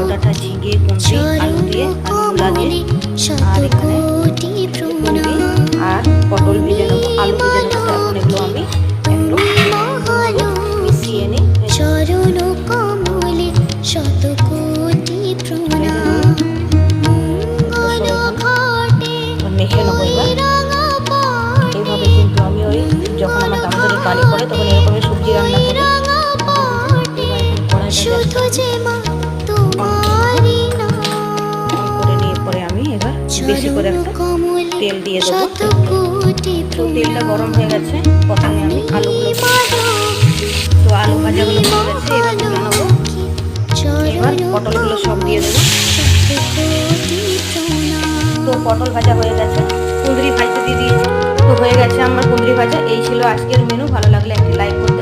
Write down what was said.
ডাঁটা, ঝিঙে, কুমড়ি, আলু দিয়ে আর মূলা দিয়ে, আর এখানে কুমড়ি আর পটল ভেজে নেবো, আলু ভেজে নেবো। তো এখন এগুলো আমি একটু মিশিয়ে নিই। মেখে নেবো এবার। এইভাবে কিন্তু আমি ওই যখন আমার দামোদরের বাড়ি পড়ে তখন এরকমই সবজি রান্না করি। করে নিয়ে পরে আমি এবার বেশি করে একটা তেল দিয়ে দেবো। তো তেলটা গরম হয়ে গেছে, প্রথমে আমি আলুগুলো, তো আলু ভাজাগুলো হয়ে গেছে, এবার তুলে নেবো। এবার পটলগুলো সব দিয়ে দেবো। তো পটল ভাজা হয়ে গেছে, কুঁদরি ভাজতে দিয়ে দিয়েছি। তো হয়ে গেছে আমার কুঁদরি ভাজা। এই ছিল আজকের মেনু। ভালো লাগলে একটি লাইক করতে